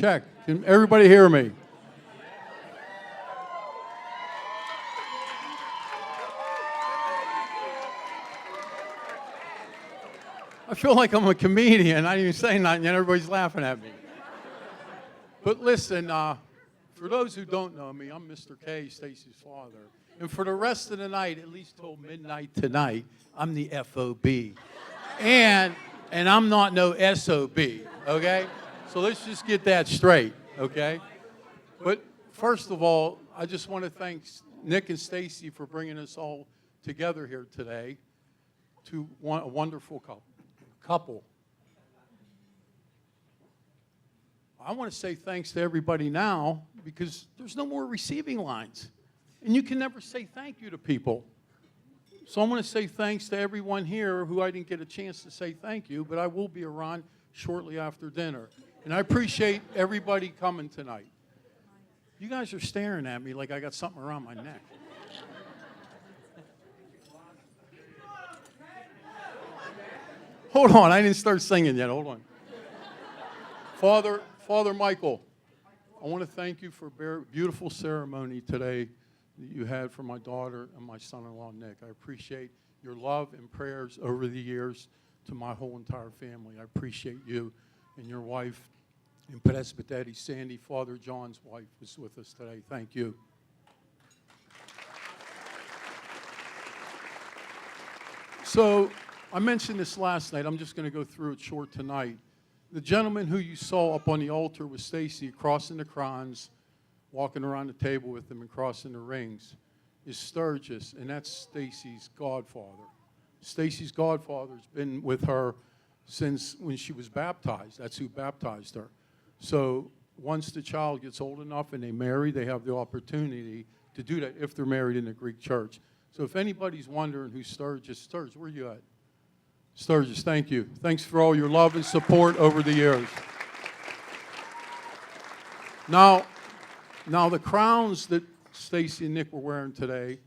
Check. Can everybody hear me? I feel like I'm a comedian. I didn't even say nothing, yet everybody's laughing at me. But listen, for those who don't know me, I'm Mr. K, Stacy's father. And for the rest of the night, at least till midnight tonight, I'm the FOB. And I'm not no SOB, okay? So let's just get that straight, okay? But first of all, I just want to thank Nick and Stacy for bringing us all together here today to a wonderful couple. I want to say thanks to everybody now because there's no more receiving lines. And you can never say thank you to people. So I'm going to say thanks to everyone here who I didn't get a chance to say thank you, but I will be around shortly after dinner. And I appreciate everybody coming tonight. You guys are staring at me like I got something around my neck. Hold on, I didn't start singing yet. Hold on. Father Michael, I want to thank you for a beautiful ceremony today that you had for my daughter and my son-in-law, Nick. I appreciate your love and prayers over the years to my whole entire family. I appreciate you and your wife, and Presbytery Sandy, Father John's wife, was with us today. Thank you. So I mentioned this last night. I'm just going to go through it short tonight. The gentleman who you saw up on the altar with Stacy crossing the crowns, walking around the table with them and crossing the rings, is Sturgis, and that's Stacy's godfather. Stacy's godfather's been with her since when she was baptized. That's who baptized her. So once the child gets old enough and they marry, they have the opportunity to do that if they're married in the Greek church. So if anybody's wondering who Sturgis, where are you at? Sturgis, thank you. Thanks for all your love and support over the years. Now the crowns that Stacy and Nick were wearing today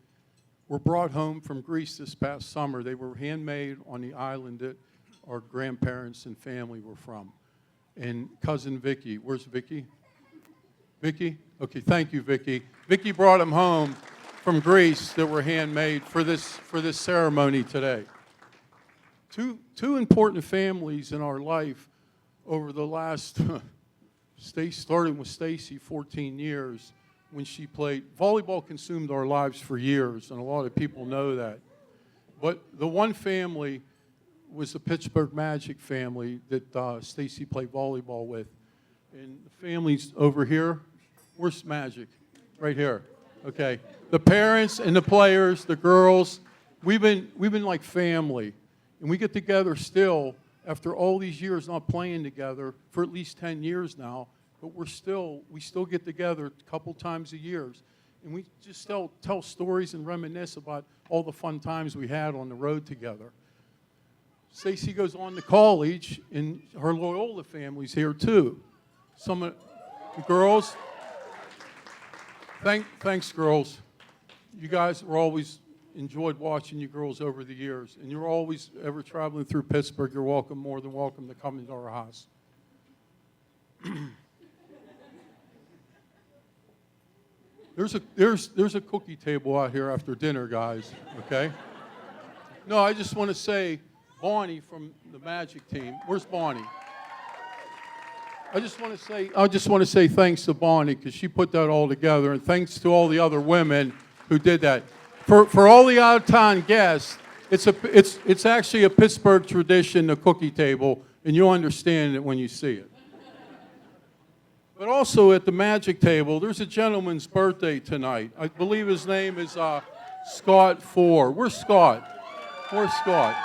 were brought home from Greece this past summer. They were handmade on the island that our grandparents and family were from. And cousin Vicky, where's Vicky? Vicky? Okay, thank you, Vicky. Vicky brought them home from Greece that were handmade for this ceremony today. Two important families in our life over the last, starting with Stacy, 14 years, when she played. Volleyball consumed our lives for years, and a lot of people know that. But the one family was the Pittsburgh Magic family that Stacy played volleyball with. And the families over here, where's Magic? Right here. Okay. The parents and the players, the girls, we've been like family. And we get together still after all these years not playing together for at least 10 years now, but we still get together a couple times a year. And we just tell stories and reminisce about all the fun times we had on the road together. Stacy goes on to college, and her Loyola family's here too. Some of the girls, thanks girls. You guys were always enjoyed watching you girls over the years, and you're always ever traveling through Pittsburgh. You're welcome, more than welcome, to come into our house. There's a cookie table out here after dinner, guys. Okay. No, I just want to say, Bonnie from the Magic team. Where's Bonnie? I just want to say thanks to Bonnie because she put that all together, and thanks to all the other women who did that. For all the out-of-town guests, it's actually a Pittsburgh tradition, the cookie table, and you'll understand it when you see it. But also at the Magic table, there's a gentleman's birthday tonight. I believe his name is Scott Ford. Where's Scott? Where's Scott?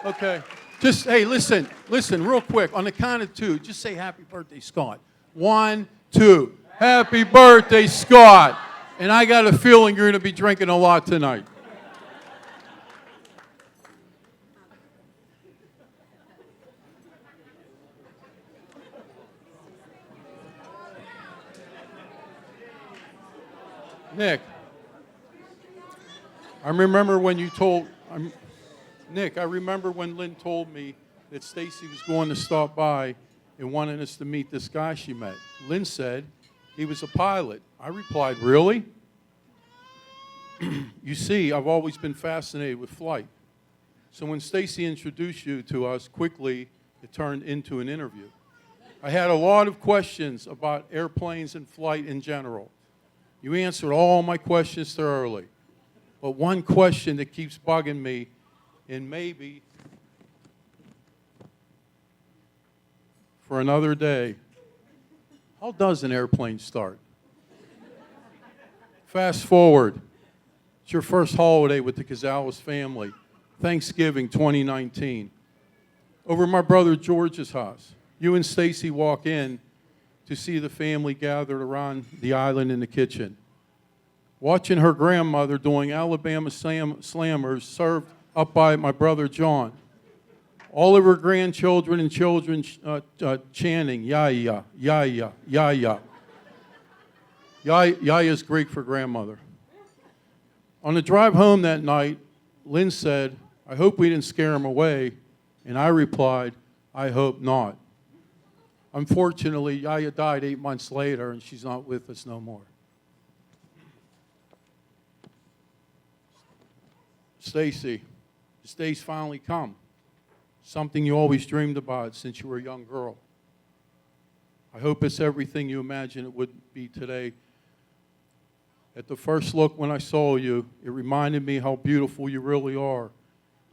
Okay. Just, hey, listen, real quick. On the count of two, just say happy birthday, Scott. 1, 2. Happy birthday, Scott. And I got a feeling you're going to be drinking a lot tonight. Nick, I remember when Lynn told me that Stacy was going to stop by and wanted us to meet this guy she met. Lynn said he was a pilot. I replied, really? You see, I've always been fascinated with flight. So when Stacy introduced you to us, quickly it turned into an interview. I had a lot of questions about airplanes and flight in general. You answered all my questions thoroughly. But one question that keeps bugging me, and maybe for another day, how does an airplane start? Fast forward. It's your first holiday with the Kazalaz family, Thanksgiving 2019. Over my brother George's house, you and Stacy walk in to see the family gathered around the island in the kitchen, watching her grandmother doing Alabama slammers served up by my brother John. All of her grandchildren and children chanting, Yaya, Yaya, Yaya. Yaya is Greek for grandmother. On the drive home that night, Lynn said, I hope we didn't scare him away. And I replied, I hope not. Unfortunately, Yaya died 8 months later, and she's not with us no more. Stacy, this day's finally come. Something you always dreamed about since you were a young girl. I hope it's everything you imagined it would be today. At the first look when I saw you, it reminded me how beautiful you really are,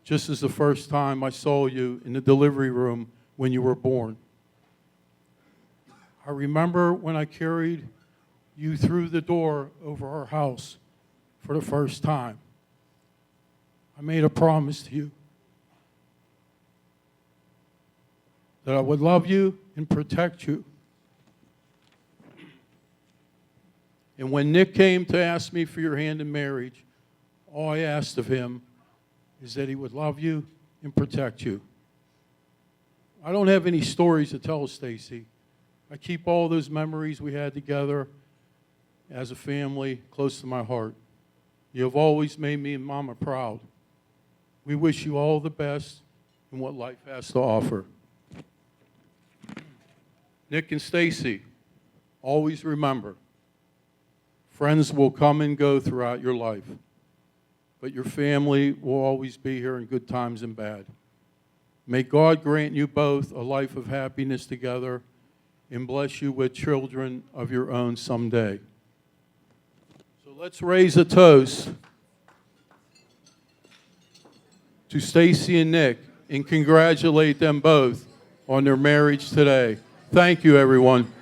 just as the first time I saw you in the delivery room when you were born. I remember when I carried you through the door over our house for the first time. I made a promise to you that I would love you and protect you. And when Nick came to ask me for your hand in marriage, all I asked of him is that he would love you and protect you. I don't have any stories to tell, Stacy. I keep all those memories we had together as a family close to my heart. You have always made me and Mama proud. We wish you all the best in what life has to offer. Nick and Stacy, always remember, friends will come and go throughout your life, but your family will always be here in good times and bad. May God grant you both a life of happiness together and bless you with children of your own someday. So let's raise a toast to Stacy and Nick and congratulate them both on their marriage today. Thank you, everyone.